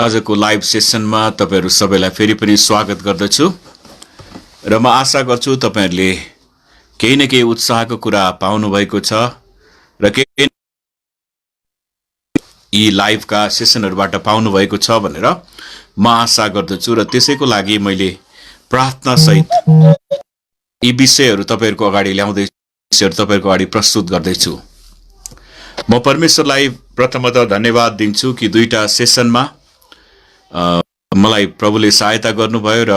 आजको लाइभ सेसनमा तपाईहरु सबैलाई फेरि पनि स्वागत गर्दछु र म आशा गर्छु तपाईहरुले केही न केही उत्साहको कुरा पाउनु भएको छ र केही यी लाइभका सेसनहरुबाट पाउनु भएको छ भनेर म आशा गर्दछु र त्यसैको लागि मैले प्रार्थना सहित यी विषयहरु तपाईहरुको अगाडि ल्याउँदै तपाईहरुको अगाडि प्रस्तुत गर्दै छु। म परमेश्वरलाई प्रथमतः धन्यवाद दिन्छु कि दुईटा सेसनमा मलाई प्रभुले सहायता गर्नुभयो र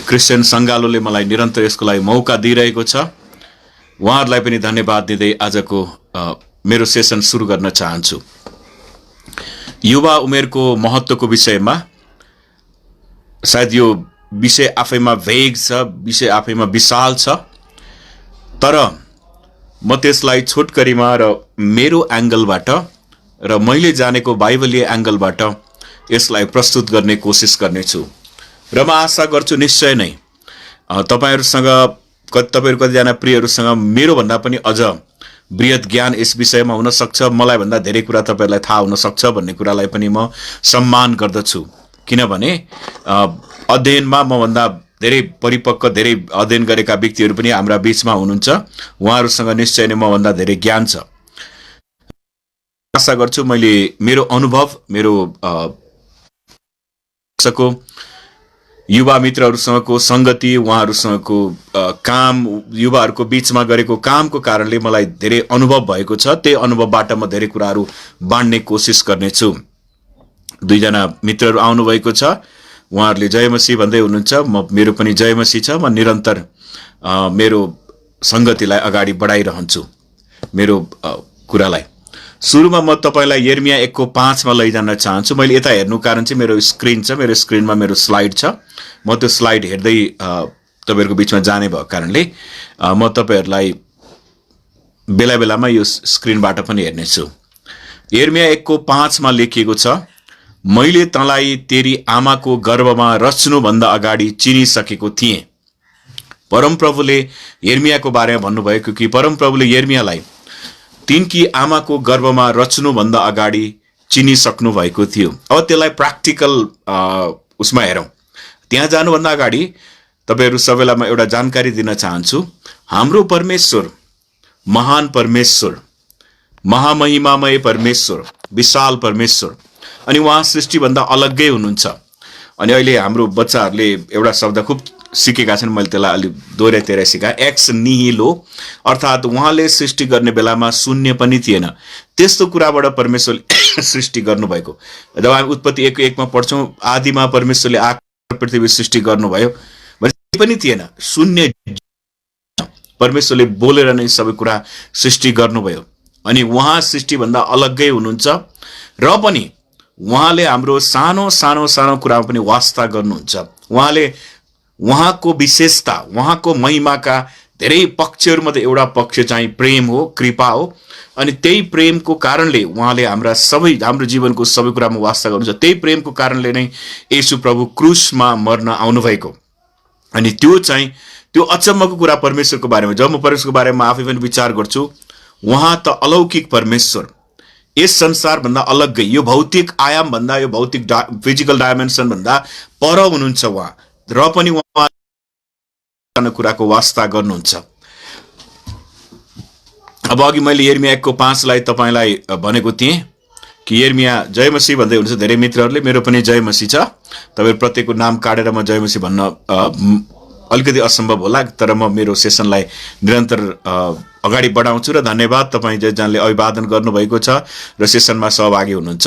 क्रिस्चियन संगालोले मलाई निरन्तर यसको लागि मौका दिइरहेको छ। उहाँहरुलाई पनि धन्यवाद दिँदै आजको मेरो सेसन सुरु गर्न चाहन्छु। युवा उमेरको महत्त्वको विषयमा सायद यो विषय आफैमा भेग छ, विषय आफैमा विशाल छ, तर म त्यसलाई छोटकरीमा र मेरो एंगलबाट र मैले जानेको बाइबलीय एंगलबाट यसलाई प्रस्तुत गर्ने कोसिस गर्नेछु र म आशा गर्छु निश्चय नै तपाईहरुसँग तपाईहरु कतिजना प्रियहरुसँग मेरो भन्दा पनि अझ बृहत ज्ञान यस विषयमा हुन सक्छ, मलाई भन्दा धेरै कुरा तपाईहरुलाई थाहा हुन सक्छ भन्ने कुरालाई पनि म सम्मान गर्दछु। किनभने अध्ययनमा म भन्दा धेरै परिपक्व धेरै अध्ययन गरेका व्यक्तिहरु पनि हाम्रा बीचमा हुनुहुन्छ। उहाँहरुसँग निश्चय नै म भन्दा धेरै ज्ञान छ। आशा गर्छु मैले मेरो अनुभव मेरो युवा मित्रहरुसँगको संगति उहाँहरुसँगको काम युवाहरुको बीचमा गरेको कामको कारणले मलाई धेरै अनुभव भएको छ। त्यही अनुभवबाट म धेरै कुराहरु बाँड्ने कोसिस गर्नेछु। दुईजना मित्रहरु आउनु भएको छ, उहाँहरुले जय मसीह भन्दै हुनुहुन्छ। मेरो पनि जय मसीह छ। म निरन्तर मेरो संगतिलाई अगाडि बढाइरहन्छु मेरो कुरालाई। सुरुमा म तपाईलाई यिर्मिया 1:5 मा लैजान चाहन्छु। मैले यता हेर्नु कारण चाहिँ मेरो स्क्रिन छ, मेरो स्क्रिनमा मेरो स्लाइड छ। म त्यो स्लाइड हेर्दै तपाईहरुको बीचमा जाने भएको कारणले म तपाईहरुलाई बेला बेलामा यो स्क्रिनबाट पनि हेर्नेछु। यिर्मिया 1:5 मा लेखिएको छ, मैले तँलाई तेरी आमाको गर्भमा रच्नु भन्दा अगाडि चिनिसकेको थिएँ। परमप्रभुले यिर्मियाको बारेमा भन्नुभएको कि परमप्रभुले यिर्मियालाई तिनकी आमाको गर्भमा रच्नु भन्दा अगाडि चिनिसक्नु भएको थियो। अब त्यसलाई प्र्याक्टिकल उसमा हेरौं। त्यहाँ जानुभन्दा अगाडि तपाईहरु सबैलाई म एउटा जानकारी दिन चाहन्छु। हाम्रो परमेश्वर महान परमेश्वर, महामहिमामय परमेश्वर, विशाल परमेश्वर, अनि उहाँ सृष्टि भन्दा अलग्गै हुनुहुन्छ। अनि अहिले हाम्रो बच्चाहरुले एउटा शब्द खुब सिकेका छन्, मैले त्यसलाई अलि दोहोर्याइ सिकाए, एक्स निहिलो, अर्थात उहाँले सृष्टि गर्ने बेलामा शून्य पनि थिएन। त्यस्तो कुराबाट परमेश्वरले सृष्टि गर्नुभएको। जब हामी उत्पत्ति 1:1 मा पढ्छौं, आदिमा परमेश्वरले आकाश पृथ्वी सृष्टि गर्नुभयो भने पनि थिएन, शून्य। परमेश्वरले बोलेर नै सबै कुरा सृष्टि गर्नुभयो। अनि उहाँ सृष्टि भन्दा अलग्गै हुनुहुन्छ र पनि उहाँले हाम्रो सानो सानो सानो कुरामा पनि वास्ता गर्नुहुन्छ। उहाँले उहाँको विशेषता, उहाँको महिमाका धेरै पक्षहरुमध्ये एउटा पक्ष चाहिँ प्रेम हो, कृपा हो। अनि त्यही प्रेमको कारणले उहाँले हाम्रो जीवनको सबै कुरामा वास्ता गर्नुहुन्छ। त्यही प्रेमको कारणले नै येशू प्रभु क्रुसमा मर्न आउनु भएको। अनि त्यो अचम्मको कुरा परमेश्वरको बारेमा, जब म परमेश्वरको बारेमा आफै पनि विचार गर्छु, उहाँ त अलौकिक परमेश्वर, यस संसार भन्दा अलग्गै, यो भौतिक आयाम भन्दा, यो भौतिक फिजिकल डाइमेन्सन भन्दा पर हुनुहुन्छ उहाँ, र पनि उहाँ कुराको वास्ता गर्नुहुन्छ। अब अघि मैले यिर्मिया 1:5 लाई तपाईलाई भनेको थिएँ कि यिर्मिया जय मसीह भन्दै हुनुहुन्छ धेरै मित्रहरुले। मेरो पनि जय मसीह छ। तपाईहरु प्रत्येकको नाम काटेर म जय मसीह भन्न अलिकति असम्भव होला, तर म मेरो सेसनलाई निरन्तर अगाडि बढाउँछु र धन्यवाद तपाई जसले अभिवादन गर्नुभएको छ र सेसनमा सहभागी हुनुहुन्छ।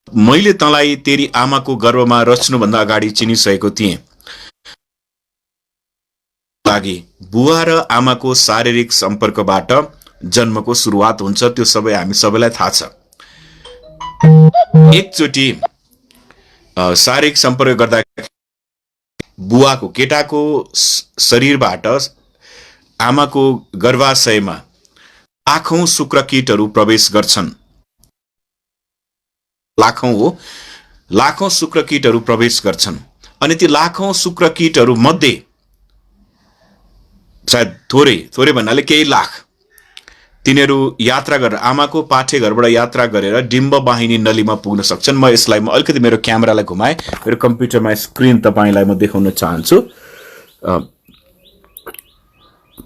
मैले तँलाई तेरी आमाको गर्भमा रच्नु भन्दा अगाडि चिनिसकेको थिएँ। लागि बुवा र आमाको शारीरिक सम्पर्कबाट जन्मको सुरुवात हुन्छ, त्यो सबै हामी सबैलाई थाहा छ। एकचोटी शारीरिक सम्पर्क गर्दा बुवाको, केटाको शरीरबाट आमाको गर्भाशयमा लाखौं शुक्रकीटहरू प्रवेश गर्छन्। लाखौं शुक्रकीटहरू प्रवेश गर्छन्। अनि ती लाखौं शुक्रकीटहरू मध्ये सायद थोरै भन्नाले केही लाख तिनीहरू यात्रा गरेर आमाको पाठेघरबाट यात्रा गरेर डिम्ब वाहिनी नलीमा पुग्न सक्छन्। म यसलाई अलिकति मेरो क्यामेरालाई घुमाएँ, मेरो कम्प्युटरमा स्क्रिन तपाईँलाई म देखाउन चाहन्छु।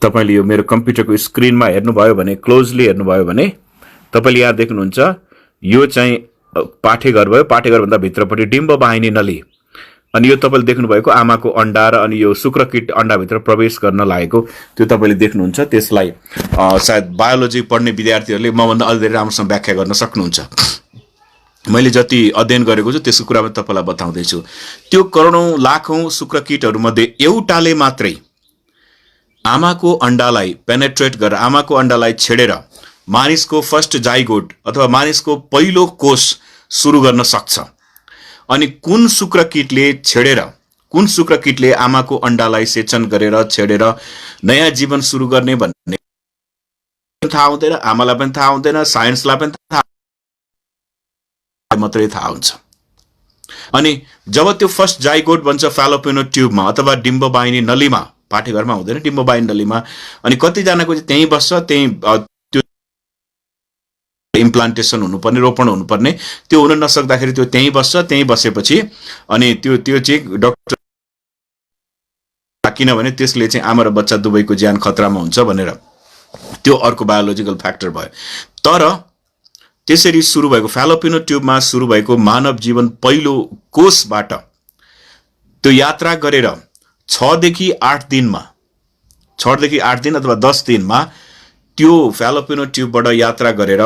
तपाईँले यो मेरो कम्प्युटरको स्क्रिनमा हेर्नुभयो भने, क्लोजली हेर्नुभयो भने तपाईँले यहाँ देख्नुहुन्छ, यो चाहिँ पाठेघर भयो। पाठेघरभन्दा भित्रपट्टि डिम्ब वाहिनी नली, अनि यो तपाईँले देख्नुभएको आमाको अन्डा र अनि यो शुक्रकीट अन्डाभित्र प्रवेश गर्न लागेको त्यो तपाईँले देख्नुहुन्छ। त्यसलाई सायद बायोलोजी पढ्ने विद्यार्थीहरूले मभन्दा अलि धेरै राम्रोसँग व्याख्या गर्न सक्नुहुन्छ। मैले जति अध्ययन गरेको छु त्यसको कुरामा तपाईँलाई बताउँदैछु। त्यो करोडौं लाखौं शुक्रकीटहरूमध्ये एउटाले मात्रै आमाको अन्डालाई पेनेट्रेट गरेर, आमाको अन्डालाई छेडेर मानिसको फर्स्ट जाइगोट अथवा मानिसको पहिलो कोष सुरु गर्न सक्छ। अनि कुन शुक्रकीटले आमाको अन्डालाई सेचन गरेर छेडेर नयाँ जीवन सुरु गर्ने भन्ने थाहा हुँदैन, आमालाई पनि थाहा हुँदैन, साइन्सलाई पनि थाहा मात्रै थाहा हुन्छ। अनि जब त्यो फर्स्ट जाइगोट बन्छ फ्यालोपियन ट्युबमा अथवा डिम्ब वाहिनी नलीमा, पाठेघरमा हुँदैन, डिम्ब वाहिनी नलीमा, अनि कतिजनाको चाहिँ त्यहीँ बस्छ, त्यहीँ त्यो इम्प्लान्टेसन हुनुपर्ने, रोपण हुनुपर्ने, त्यो हुन नसक्दाखेरि त्यो त्यहीँ बस्छ। त्यहीँ बसेपछि अनि त्यो चाहिँ डक्टर, किनभने त्यसले चाहिँ आमा र बच्चा दुवैको ज्यान खतरामा हुन्छ भनेर, त्यो अर्को बायोलोजिकल फ्याक्टर भयो। तर त्यसरी सुरु भएको फ्यालोपियन ट्युबमा सुरु भएको मानव जीवन पहिलो कोषबाट त्यो यात्रा गरेर 6 देखि 8 दिनमा, 6 देखि 8 दिन अथवा 10 दिनमा त्यो फ्यालोपियन ट्युबबाट यात्रा गरेर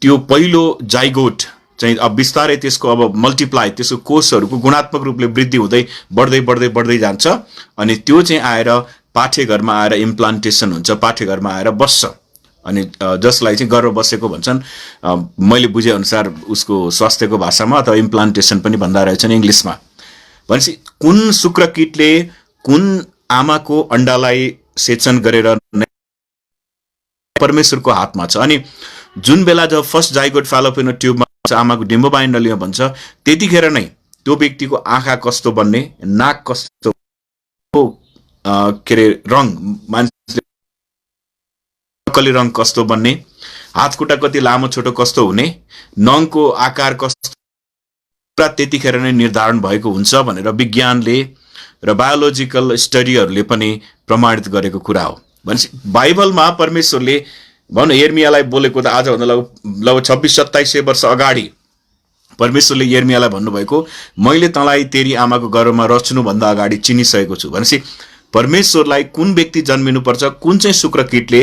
त्यो पहिलो जाइगोट चाहिँ अब बिस्तारै त्यसको अब मल्टिप्लाई, त्यसको कोषहरूको गुणात्मक रूपले वृद्धि हुँदै बढ्दै जान्छ। अनि त्यो चाहिँ आएर पाठेघरमा आएर इम्प्लान्टेसन हुन्छ, पाठेघरमा आएर बस्छ। अनि जसलाई चाहिँ गर्भ बसेको भन्छन्, मैले बुझे अनुसार उसको स्वास्थ्यको भाषामा, अथवा इम्प्लान्टेसन पनि भन्दा रहेछन् इङ्ग्लिसमा। भनेपछि कुन शुक्रकीटले कुन आमाको अन्डालाई सेचन गरेर परमेश्वरको हातमा छ। अनि जुन बेला जब फर्स्ट जाइगोट फ्यालोपियन ट्युबमा आमाको डिम्ब वाहिनी नलीमा भन्छ, त्यतिखेर नै त्यो व्यक्तिको आँखा कस्तो बन्ने, नाक कस्तो, के अरे रङ, मान्छेले नक्कली रङ कस्तो बन्ने, हातखुट्टा कति लामो छोटो कस्तो हुने, नङको आकार कस्तो, त्यतिखेर नै निर्धारण भएको हुन्छ भनेर विज्ञानले र बायोलोजिकल स्टडीहरूले पनि प्रमाणित गरेको कुरा हो। भनेपछि बाइबलमा परमेश्वरले भनौँ यिर्मियालाई बोलेको त आजभन्दा लगभग 2600-2700 वर्ष अगाडि परमेश्वरले यिर्मियालाई भन्नुभएको, मैले तँलाई तेरी आमाको गर्भमा रच्नुभन्दा अगाडि चिनिसकेको छु। भनेपछि परमेश्वरलाई कुन व्यक्ति जन्मिनुपर्छ, कुन चाहिँ शुक्रकीटले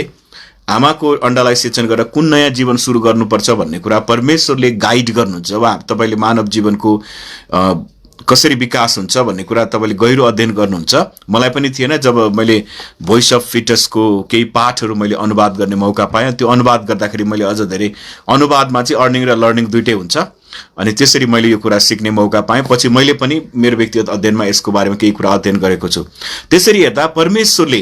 आमाको अन्डालाई सेचन गरेर कुन नयाँ जीवन सुरु गर्नुपर्छ भन्ने कुरा परमेश्वरले गाइड गर्नुहुन्छ। जब तपाईँले मानव जीवनको कसरी विकास हुन्छ भन्ने कुरा तपाईँले गहिरो अध्ययन गर्नुहुन्छ। मलाई पनि थिएन, जब मैले भोइस अफ फिटसको केही पाठहरू मैले अनुवाद गर्ने मौका पाएँ। त्यो अनुवाद गर्दाखेरि मैले अझ धेरै, अनुवादमा चाहिँ अर्निङ र लर्निङ दुइटै हुन्छ, अनि त्यसरी मैले यो कुरा सिक्ने मौका पाएँ। पछि मैले पनि मेरो व्यक्तिगत अध्ययनमा यसको बारेमा केही कुरा अध्ययन गरेको छु। त्यसरी हेर्दा परमेश्वरले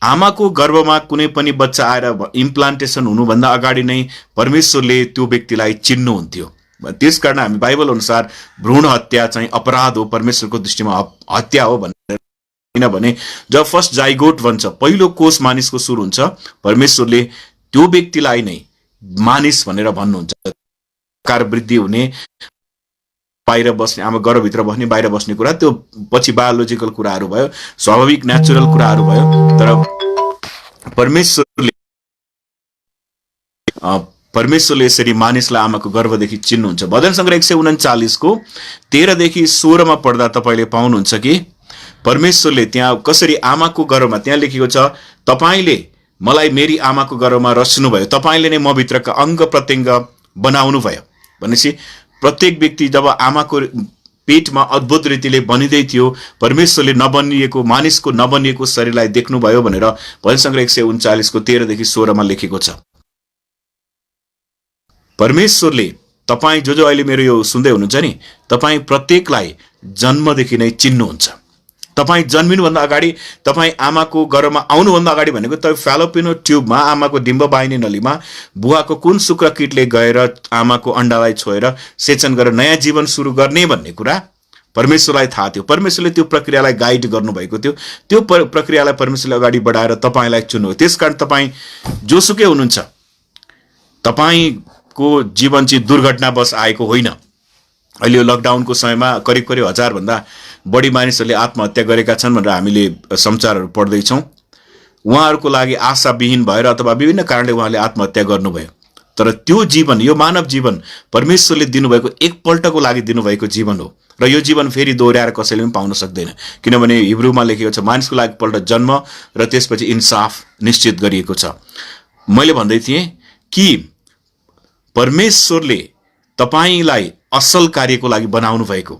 आमाको गर्भमा कुनै पनि बच्चा आएर इम्प्लान्टेसन हुनुभन्दा अगाडि नै परमेश्वरले त्यो व्यक्तिलाई चिन्नुहुन्थ्यो। त्यसकारण हामी बाइबल अनुसार भ्रूण हत्या चाहिँ अपराध हो, परमेश्वरको दृष्टिमा हत्या हो भनेर। किनभने जब फर्स्ट जाइगोट भन्छ, पहिलो कोष मानिसको सुरु हुन्छ, परमेश्वरले त्यो व्यक्तिलाई नै मानिस भनेर भन्नुहुन्छ। आकार वृद्धि हुने, बाहिर बस्ने, आमा गर्भभित्र बस्ने, बाहिर बस्ने कुरा त्यो पछि बायोलोजिकल कुराहरू भयो, स्वाभाविक नेचुरल कुराहरू भयो। तर परमेश्वरले यसरी मानिसलाई आमाको गर्भदेखि चिन्नुहुन्छ। भजन सङ्ग्रह 139 को 13 देखि 16 पढ्दा तपाईँले पाउनुहुन्छ कि परमेश्वरले त्यहाँ कसरी आमाको गर्भमा, त्यहाँ लेखेको छ, तपाईँले मलाई मेरी आमाको गर्भमा रच्नुभयो, तपाईँले नै म भित्रका अङ्ग प्रत्यङ्ग बनाउनु भयो। भनेपछि प्रत्येक व्यक्ति जब आमाको पेटमा अद्भुत रीतिले बनिँदै थियो, परमेश्वरले नबनिएको, मानिसको नबनिएको शरीरलाई देख्नुभयो भनेर भजन सङ्ग्रह 139 को 13 देखि 16 लेखेको छ। परमेश्वरले तपाईँ जो अहिले मेरो यो सुन्दै हुनुहुन्छ नि, तपाईँ प्रत्येकलाई जन्मदेखि नै चिन्नुहुन्छ। तपाईँ जन्मिनुभन्दा अगाडि, तपाईँ आमाको गर्भमा आउनुभन्दा अगाडि भनेको तपाईँ फ्यालोपियन ट्युबमा, आमाको डिम्ब वाहिनी नलीमा बुवाको कुन शुक्रकीटले गएर आमाको अन्डालाई छोएर सेचन गरेर नयाँ जीवन सुरु गर्ने भन्ने कुरा परमेश्वरलाई थाहा थियो, परमेश्वरले त्यो प्रक्रियालाई गाइड गर्नुभएको थियो, त्यो प्रक्रियालाई परमेश्वरले अगाडि बढाएर तपाईँलाई चुन्नु। त्यसकारण तपाईँ जोसुकै हुनुहुन्छ, तपाईँको जीवन चाहिँ दुर्घटनावश आएको होइन। अहिले यो लकडाउनको समयमा करिब 1000 भन्दा बढी मानिसहरूले आत्महत्या गरेका छन् भनेर हामीले समाचारहरू पढ्दैछौँ। उहाँहरूको लागि आशाविहीन भएर अथवा विभिन्न कारणले उहाँले आत्महत्या गर्नुभयो। तर त्यो जीवन, यो मानव जीवन परमेश्वरले दिनुभएको एकपल्टको लागि दिनुभएको जीवन हो र यो जीवन फेरि दोहोऱ्याएर कसैले पनि पाउन सक्दैन, किनभने हिब्रूमा लेखेको छ मानिसको लागि एकपल्ट जन्म र त्यसपछि इन्साफ निश्चित गरिएको छ। मैले भन्दै थिएँ कि परमेश्वरले तपाईँलाई असल कार्यको लागि बनाउनु भएको,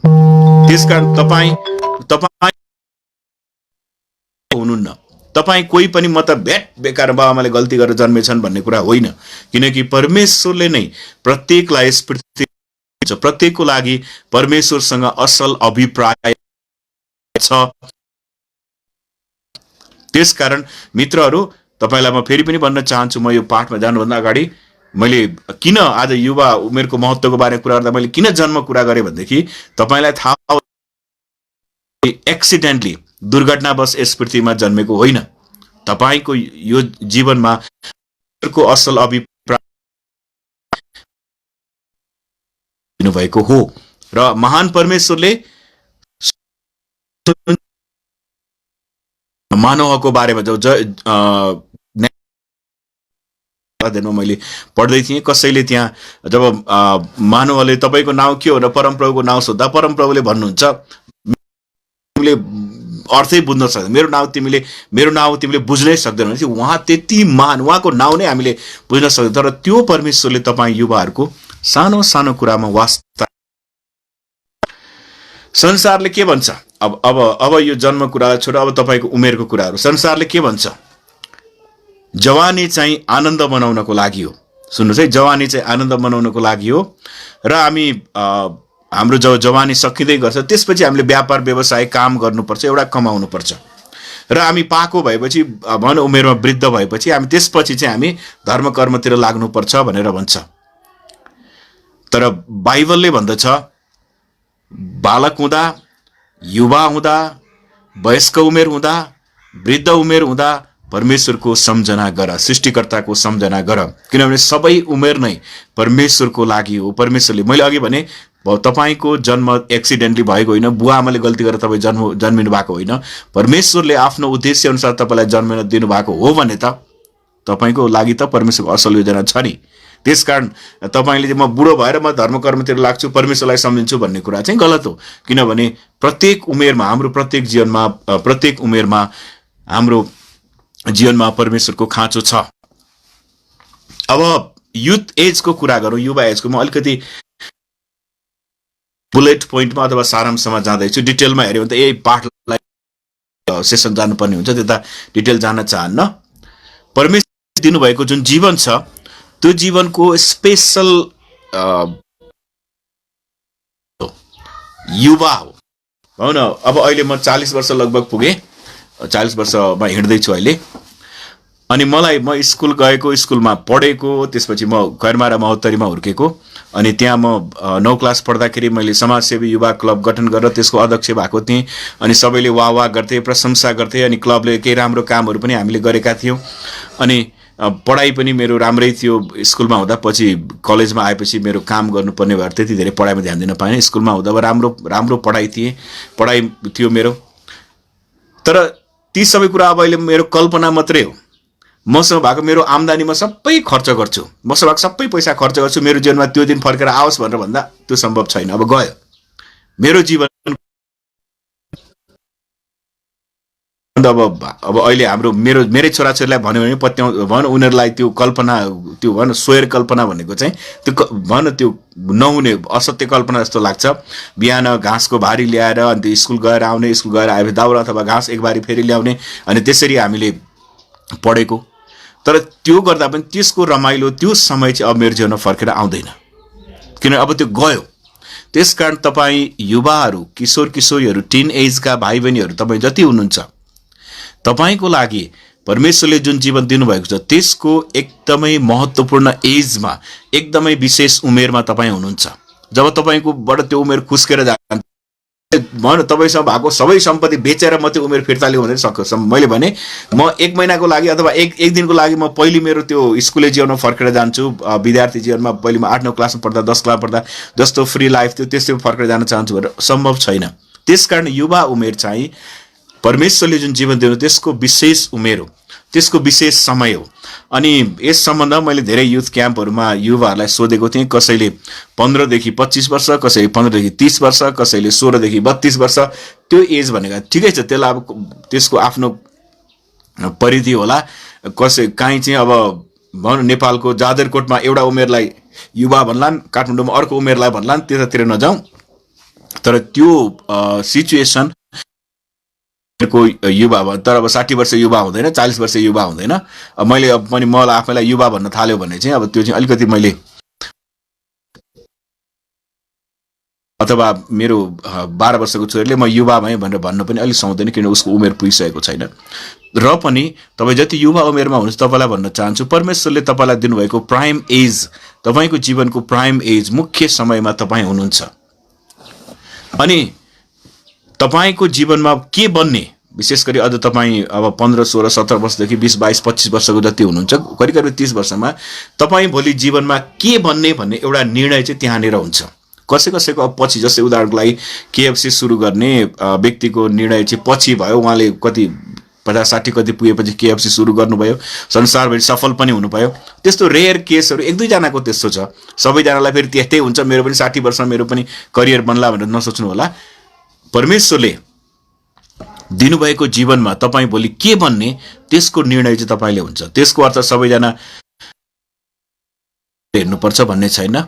त्यसकारण तपाईँ हुनुहुन्न। तपाईँ कोही पनि म त बेकार बाबाआमाले गल्ती गरेर जन्मेछन् भन्ने कुरा होइन, किनकि परमेश्वरले नै प्रत्येकलाई यस पृथ्वी, प्रत्येकको लागि परमेश्वरसँग असल अभिप्राय छ। त्यसकारण मित्रहरू, तपाईँलाई म फेरि पनि भन्न चाहन्छु, म यो पाठमा जानुभन्दा अगाडि मैले किन आज युवा उमेरको महत्त्वको बारेमा कुरा गर्दा मैले किन जन्म कुरा गरेँ भनेदेखि तपाईँलाई थाहा एक्सिडेन्टली, दुर्घटनावश यस पृथ्वीमा जन्मेको होइन। तपाईँको यो जीवनमा असल अभिप्राय दिनुभएको हो र महान परमेश्वरले मानवको बारेमा मैले पढ्दै थिएँ। कसैले त्यहाँ जब मानवले तपाईँको नाउँ के हो र परमप्रभुको नाउँ सोद्धा परमप्रभुले भन्नुहुन्छ तिमीले अर्थै बुझ्न सक्दैन, मेरो नाउँ तिमीले बुझ्नै सक्दैनौ। उहाँ त्यति महान, उहाँको नाउँ नै हामीले बुझ्न सक्दैन। तर त्यो परमेश्वरले तपाईँ युवाहरूको सानो सानो कुरामा वास्ता। संसारले के भन्छ, अब यो जन्म कुरालाई छोड, अब तपाईँको उमेरको कुराहरू, संसारले के भन्छ, जवानी चाहिँ आनन्द मनाउनको लागि हो। सुन्नुहोस् है, जवानी चाहिँ आनन्द मनाउनको लागि हो र हामी हाम्रो जब जवानी सकिँदै गर्छ त्यसपछि हामीले व्यापार व्यवसाय काम गर्नुपर्छ, एउटा कमाउनुपर्छ र हामी पाको भएपछि भन उमेरमा वृद्ध भएपछि हामी त्यसपछि चाहिँ हामी धर्म कर्मतिर लाग्नुपर्छ भनेर भन्छ। तर बाइबलले भन्दछ बालक हुँदा, युवा हुँदा, वयस्क उमेर हुँदा, वृद्ध उमेर हुँदा परमेश्वरको सम्झना गर, सृष्टिकर्ताको सम्झना गर, किनभने सबै उमेर नै परमेश्वरको लागि हो। परमेश्वरले, मैले अघि भने तपाईँको जन्म एक्सिडेन्टली भएको होइन, बुवा आमाले गल्ती गरेर तपाईँ जन्मिनु भएको होइन। परमेश्वरले आफ्नो उद्देश्य अनुसार तपाईँलाई जन्मेर दिनुभएको हो भने त तपाईँको लागि त परमेश्वरको असल योजना छ नि। त्यसकारण तपाईँले चाहिँ म बुढो भएर म धर्म कर्मतिर लाग्छु, परमेश्वरलाई सम्झिन्छु भन्ने कुरा चाहिँ गलत हो। किनभने प्रत्येक उमेरमा, हाम्रो प्रत्येक जीवनमा, प्रत्येक उमेरमा हाम्रो जीवनमा परमेश्वरको खाँचो छ। अब युथ एजको कुरा गरौँ, युवा एजको। म अलिकति बुलेट पोइन्टमा अथवा सारांशमा जाँदैछु। डिटेलमा हेऱ्यो भने त यही पाठलाई सेसन जानुपर्ने हुन्छ, त्यता डिटेल जान चाहन्न। परमेश्वरले दिनुभएको जुन जीवन छ त्यो जीवनको स्पेशल युवा हो न। अब अहिले म 40 वर्ष लगभग पुगेँ, 40 वर्षमा हिँड्दैछु अहिले। अनि म स्कुल गएको, स्कुलमा पढेको, त्यसपछि म खैरमारा महोत्तरीमा हुर्केको। अनि त्यहाँ म 9 क्लास पढ्दाखेरि मैले समाजसेवी युवा क्लब गठन गरेर त्यसको अध्यक्ष भएको थिएँ। अनि सबैले वाह गर्थे, प्रशंसा गर्थे। अनि क्लबले केही राम्रो कामहरू पनि हामीले गरेका थियौँ। अनि पढाइ पनि मेरो राम्रै थियो स्कुलमा हुँदा। पछि कलेजमा आएपछि मेरो काम गर्नुपर्ने भएर त्यति धेरै पढाइमा ध्यान दिन पाएन। स्कुलमा हुँदा राम्रो पढाइ थियो मेरो। तर ती सबै कुरा अब अहिले मेरो कल्पना मात्रै हो। मसँग भएको मेरो आम्दानीमा सबै खर्च गर्छु, मसँग भएको सबै पैसा खर्च गर्छु। मेरो जीवनमा त्यो दिन फर्केर आओस् भनेर भन्दा त्यो सम्भव छैन। अब गयो मेरो जीवन। अब अहिले मेरै छोराछोरीलाई भन्यो भने भन उनीहरूलाई त्यो कल्पना, त्यो भन स्वेर कल्पना भनेको चाहिँ त्यो नहुने असत्य कल्पना जस्तो लाग्छ। बिहान घाँसको भारी ल्याएर अनि स्कुल गएर आउने, स्कुल गएर आएपछि दाउरा अथवा घाँस एक बारी फेरि ल्याउने, अनि त्यसरी हामीले पढेको। तर त्यो गर्दा पनि त्यसको रमाइलो, त्यो समय चाहिँ अब मेरो जीवनमा फर्केर आउँदैन, किनभने अब त्यो गयो। त्यसकारण तपाईँ युवाहरू, किशोर किशोरीहरू, टिन एजका भाइ बहिनीहरू, तपाईँ जति हुनुहुन्छ, तपाईँको लागि परमेश्वरले जुन जीवन दिनुभएको छ त्यसको एकदमै महत्त्वपूर्ण एजमा, एकदमै विशेष उमेरमा तपाईँ हुनुहुन्छ। जब तपाईँकोबाट त्यो उमेर खुस्केर जान्छ, भनौँ तपाईँसँग भएको सबै सम्पत्ति बेचेर म त्यो उमेर फिर्ता लिउँ भनेर सक्छु। मैले भने म 1 महिनाको लागि अथवा एक दिनको लागि म पहिले मेरो त्यो स्कुले जीवनमा फर्केर जान्छु, विद्यार्थी जीवनमा पहिले म 8-9 क्लासमा पढ्दा 10 क्लास पढ्दा जस्तो फ्री लाइफ थियो त्यस्तै फर्केर जान चाहन्छु भनेर सम्भव छैन। त्यसकारण युवा उमेर चाहिँ परमेश्वरले जुन जीवन दिनु त्यसको विशेष उमेर हो, त्यसको विशेष समय हो। अनि यस सम्बन्धमा मैले धेरै युथ क्याम्पहरूमा युवाहरूलाई सोधेको थिएँ, कसैले 15 देखि 25 वर्ष, कसैले 15 देखि 30 वर्ष, कसैले 16 देखि 32 वर्ष, त्यो एज भनेको ठिकै छ, त्यसलाई अब त्यसको आफ्नो परिधि होला। काहीँ चाहिँ अब भनौँ नेपालको जाजरकोटमा एउटा उमेरलाई युवा भन्लान्, काठमाडौँमा अर्को उमेरलाई भन्लान्, त्यतातिर नजाउँ। तर त्यो सिचुएसन को युवा भयो, तर अब 60 वर्ष युवा हुँदैन, 40 वर्ष युवा हुँदैन। अब मैले अब पनि मलाई आफैलाई युवा भन्न थाल्यो भने चाहिँ अब त्यो चाहिँ अलिकति मैले अथवा मेरो 12 वर्षको छोरीले म युवा भएँ भनेर भन्न पनि अलिक सुहाउँदैन, किन उसको उमेर पुगिसकेको छैन। र पनि तपाईँ जति युवा उमेरमा हुनुहुन्छ तपाईँलाई भन्न चाहन्छु, परमेश्वरले तपाईँलाई दिनुभएको प्राइम एज, तपाईँको जीवनको प्राइम एज, मुख्य समयमा तपाईँ हुनुहुन्छ। अनि तपाईको जीवनमा के बन्ने, विशेष गरी अझ तपाईँ अब 15, 16, 17 वर्षदेखि 20, 22, 25 वर्षको जति हुनुहुन्छ, करिब 30 वर्षमा तपाईँ भोलि जीवनमा के बन्ने भन्ने एउटा निर्णय चाहिँ त्यहाँनिर हुन्छ। कसैको अब पछि, जस्तै उदाहरणको लागि KFC सुरु गर्ने व्यक्तिको निर्णय चाहिँ पछि भयो, उहाँले कति 50-60 कति पुगेपछि KFC सुरु गर्नुभयो, संसारभरि सफल पनि हुनुभयो। त्यस्तो रेयर केसहरू 1-2 जनाको त्यस्तो छ। सबैजनालाई फेरि त्यस्तै हुन्छ मेरो पनि 60 वर्षमा मेरो पनि करियर बन्ला भनेर नसोच्नु होला। परमेश्वरले दिनुभएको जीवनमा तपाईँ भोलि के बन्ने त्यसको निर्णय चाहिँ तपाईँले हुन्छ। त्यसको अर्थ सबैजना हेर्नुपर्छ भन्ने छैन।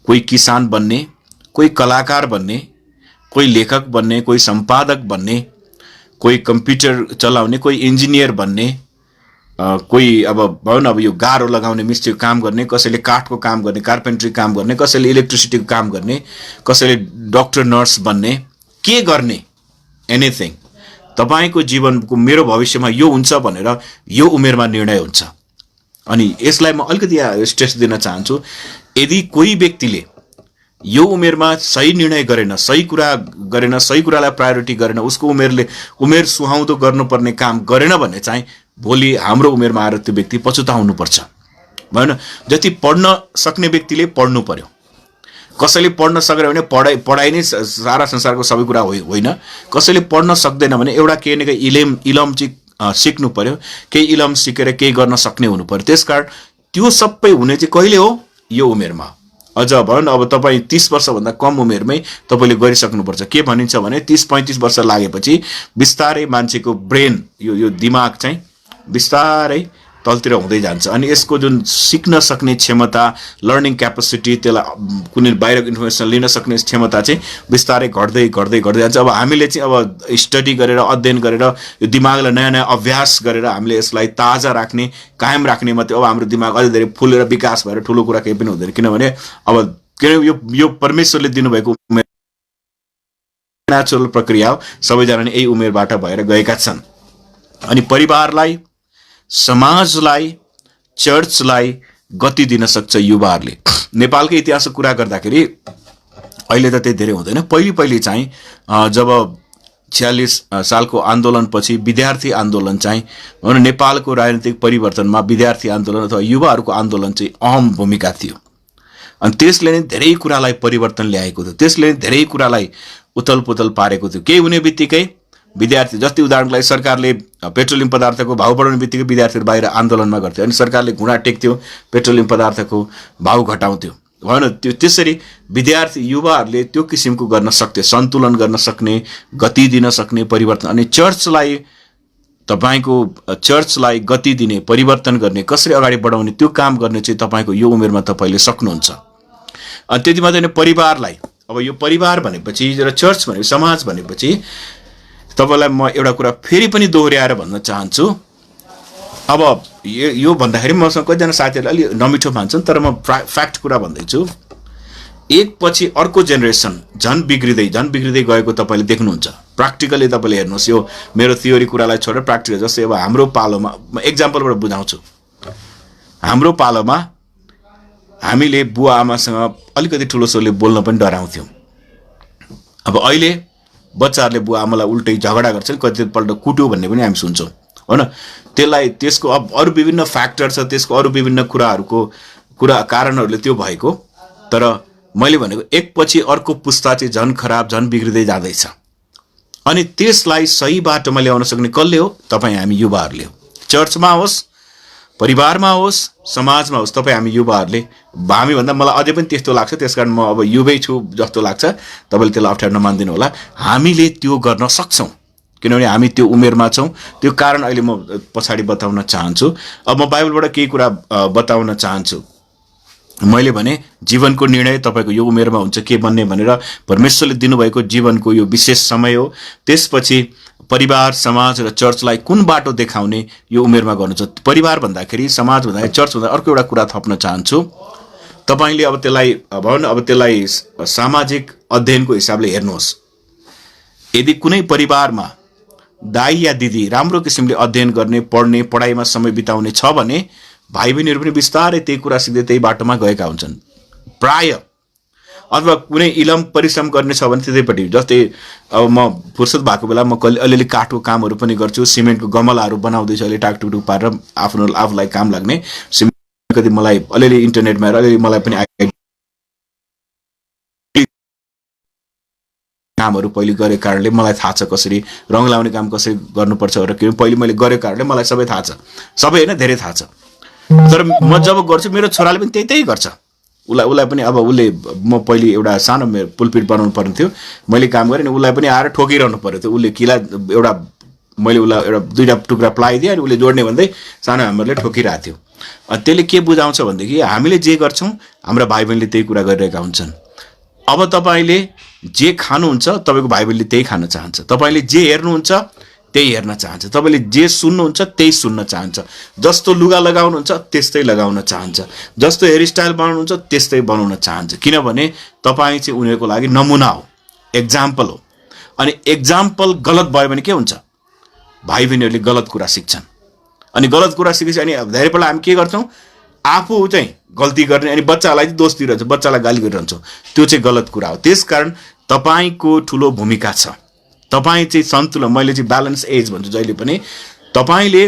कोही किसान बन्ने, कोही कलाकार बन्ने, कोही लेखक बन्ने, कोही सम्पादक बन्ने, कोही कम्प्युटर चलाउने, कोही इन्जिनियर बन्ने, कोही अब भनौँ न अब यो गाह्रो लगाउने मिस्त्रीको काम गर्ने, कसैले काठको काम गर्ने, कार्पेन्ट्री काम गर्ने, कसैले इलेक्ट्रिसिटीको काम गर्ने, कसैले डक्टर नर्स बन्ने, के गर्ने, एनिथिङ। तपाईँको जीवनको मेरो भविष्यमा यो हुन्छ भनेर यो उमेरमा निर्णय हुन्छ। अनि यसलाई म अलिकति स्ट्रेस दिन चाहन्छु, यदि कोही व्यक्तिले यो उमेरमा सही निर्णय गरेन, सही कुरा गरेन, सही कुरालाई प्रायोरिटी गरेन, उसको उमेर सुहाउँदो गर्नुपर्ने काम गरेन भने चाहिँ भोलि हाम्रो उमेरमा आएर त्यो व्यक्ति पछुताउनुपर्छ। भएन, जति पढ्न सक्ने व्यक्तिले पढ्नु पर्यो। कसैले पढ्न सकेन भने पढाइ नै सारा संसारको सबै कुरा होइन। कसैले पढ्न सक्दैन भने एउटा केही न केही इलम चाहिँ सिक्नु पर्यो, केही इलम सिकेर केही गर्न सक्ने हुनु पर्यो। त्यसकारण त्यो सबै हुने चाहिँ कहिले हो? यो उमेरमा। अझ भनौँ न अब तपाईँ 30 वर्षभन्दा कम उमेरमै तपाईँले गरिसक्नुपर्छ। के भनिन्छ भने 30-35 वर्ष लागेपछि बिस्तारै मान्छेको ब्रेन, यो दिमाग चाहिँ बिस्तारै तलतिर हुँदै जान्छ। अनि यसको जुन सिक्न सक्ने क्षमता, लर्निङ क्यापेसिटी, त्यसलाई कुनै बाहिरको इन्फर्मेसन लिन सक्ने क्षमता चाहिँ बिस्तारै घट्दै घट्दै घट्दै जान्छ। अब हामीले चाहिँ अब स्टडी गरेर, अध्ययन गरेर, यो दिमागलाई नयाँ नयाँ अभ्यास गरेर हामीले यसलाई ताजा राख्ने, कायम राख्ने मात्रै अब हाम्रो दिमाग अझै धेरै फुलेर विकास भएर ठुलो कुरा केही पनि हुँदैन। किनभने अब यो परमेश्वरले दिनुभएको उमेर नेचुरल प्रक्रिया हो। सबैजना यही उमेरबाट भएर गएका छन्। अनि परिवारलाई, समाजलाई, चर्चलाई गति दिन सक्छ युवाहरूले। नेपालकै इतिहासको कुरा गर्दाखेरि अहिले त त्यति धेरै हुँदैन। पहिले चाहिँ जब 46 सालको आन्दोलनपछि विद्यार्थी आन्दोलन चाहिँ नेपालको राजनीतिक परिवर्तनमा विद्यार्थी आन्दोलन अथवा युवाहरूको आन्दोलन चाहिँ अहम भूमिका थियो। अनि त्यसले नै धेरै कुरालाई परिवर्तन ल्याएको थियो, त्यसले नै धेरै कुरालाई उथलपुथल पारेको थियो। केही हुने बित्तिकै विद्यार्थी, जस्तै उदाहरणको लागि सरकारले पेट्रोलियम पदार्थको भाउ बढाउने बित्तिकै विद्यार्थीहरू बाहिर आन्दोलनमा गर्थ्यो, अनि सरकारले घुँडा टेक्थ्यो, पेट्रोलियम पदार्थको भाउ घटाउँथ्यो। भएन, त्यसरी विद्यार्थी युवाहरूले त्यो किसिमको गर्न सक्थ्यो, सन्तुलन गर्न सक्ने, गति दिन सक्ने, परिवर्तन। अनि चर्चलाई गति दिने, परिवर्तन गर्ने, कसरी अगाडि बढाउने त्यो काम गर्ने चाहिँ तपाईँको यो उमेरमा तपाईँले सक्नुहुन्छ। अनि त्यति मात्रै होइन, परिवारलाई, अब यो परिवार भनेपछि र चर्च भनेपछि, समाज भनेपछि तपाईँलाई म एउटा कुरा फेरि पनि दोहोऱ्याएर भन्न चाहन्छु। अब यो भन्दाखेरि मसँग कतिजना साथीहरूले अलि नमिठो मान्छन्, तर म फ्याक्ट कुरा भन्दैछु। एक पछि अर्को जेनेरेसन झन् बिग्रिँदै गएको तपाईँले देख्नुहुन्छ। प्र्याक्टिकली तपाईँले हेर्नुहोस्, यो मेरो थियोरी कुरालाई छोडेर प्र्याक्टिकल, जस्तै अब हाम्रो पालोमा, म एक्जाम्पलबाट बुझाउँछु। हाम्रो पालोमा हामीले बुवा आमासँग अलिकति ठुलो स्वरले बोल्न पनि डराउँथ्यौँ। अब अहिले बच्चाहरूले बुवा आमालाई उल्टै झगडा गर्छन्, कतिपल्ट कुट्यो भन्ने पनि हामी सुन्छौँ होइन। त्यसलाई त्यसको अब अरू विभिन्न फ्याक्टर छ, त्यसको अरू विभिन्न कारणहरूले त्यो भएको। तर मैले भनेको एकपछि अर्को पुस्ता चाहिँ झन् खराब, झन् बिग्रिँदै जाँदैछ। अनि त्यसलाई सही बाटोमा ल्याउन सक्ने कसले हो? तपाईँ हामी युवाहरूले हो। चर्चमा होस्, परिवारमा होस्, समाजमा होस्, तपाईँ हामी युवाहरूले। हामीभन्दा मलाई अझै पनि त्यस्तो लाग्छ, त्यसकारण म अब युवै छु जस्तो लाग्छ। तपाईँले त्यसलाई अप्ठ्यारो नमानिदिनु होला। हामीले त्यो गर्न सक्छौँ किनभने हामी त्यो उमेरमा छौँ। त्यो कारण अहिले म पछाडि बताउन चाहन्छु। अब म बाइबलबाट केही कुरा बताउन चाहन्छु। मैले भने जीवनको निर्णय तपाईँको यो उमेरमा हुन्छ के भन्ने भनेर परमेश्वरले दिनुभएको जीवनको यो विशेष समय हो। त्यसपछि परिवार, समाज र चर्चलाई कुन बाटो देखाउने यो उमेरमा गर्नु छ। परिवार भन्दाखेरि, समाज भन्दाखेरि, चर्च भन्दा अर्को एउटा कुरा थप्न चाहन्छु। तपाईँले अब त्यसलाई सामाजिक अध्ययनको हिसाबले हेर्नुहोस्। यदि कुनै परिवारमा दाइ या दिदी राम्रो किसिमले अध्ययन गर्ने, पढ्ने, पढाइमा समय बिताउने छ भने भाइ बहिनीहरू पनि बिस्तारै त्यही कुरा सिक्दै त्यही बाटोमा गएका हुन्छन् प्राय। अथवा कुनै इलम परिश्रम गर्ने छ भने त्यतैपट्टि, जस्तै अब म फुर्सद भएको बेला म अलिअलि काठको कामहरू पनि गर्छु। सिमेन्टको गमलाहरू बनाउँदैछु अहिले टाकटुक पारेर आफूलाई काम लाग्ने। सिमेन्ट कति मलाई अलिअलि इन्टरनेटमा हेरेर अलिअलि मलाई पनि कामहरू पहिले गरेको कारणले मलाई थाहा छ कसरी रङ लाउने काम कसरी गर्नुपर्छ र किन पहिले मैले गरेको कारणले मलाई सबै थाहा छ। सबै होइन, धेरै थाहा छ। तर म जब गर्छु मेरो छोराले पनि त्यही गर्छ। उसलाई पनि अब म पहिले एउटा सानो पुलपिट बनाउनु पर्ने थियो, मैले काम गरेँ नि, उसलाई पनि आएर ठोकिरहनु पर्यो थियो। उसले किला मैले उसलाई एउटा 2टा टुक्रा प्लाई दिएँ अनि उसले जोड्ने भन्दै सानो हामीहरूले ठोकिरहेको थियो। त्यसले के बुझाउँछ भनेदेखि हामीले जे गर्छौँ हाम्रा भाइ बहिनीले त्यही कुरा गरिरहेका हुन्छन्। अब तपाईँले जे खानुहुन्छ तपाईँको भाइ बहिनीले त्यही खान चाहन्छ। तपाईँले जे हेर्नुहुन्छ त्यही हेर्न चाहन्छ। तपाईँले जे सुन्नुहुन्छ त्यही सुन्न चाहन्छ। जस्तो लुगा लगाउनुहुन्छ त्यस्तै लगाउन चाहन्छ। जस्तो हेयरस्टाइल बनाउनुहुन्छ त्यस्तै बनाउन चाहन्छ। किनभने तपाईँ चाहिँ उनीहरूको लागि नमुना हो, एक्जाम्पल हो। अनि एक्जाम्पल गलत भयो भने के हुन्छ? भाइ बहिनीहरूले गलत कुरा सिक्छन्। अनि गलत कुरा सिकेपछि अनि धेरैपल्ट हामी के गर्छौँ? आफू चाहिँ गल्ती गर्ने अनि बच्चालाई चाहिँ दोष दिइरहन्छ, बच्चालाई गाली गरिरहन्छौँ। त्यो चाहिँ गलत कुरा हो। त्यसकारण तपाईँको ठुलो भूमिका छ। तपाईँ चाहिँ सन्तुलन, मैले चाहिँ ब्यालेन्स एज भन्छु जहिले पनि। तपाईँले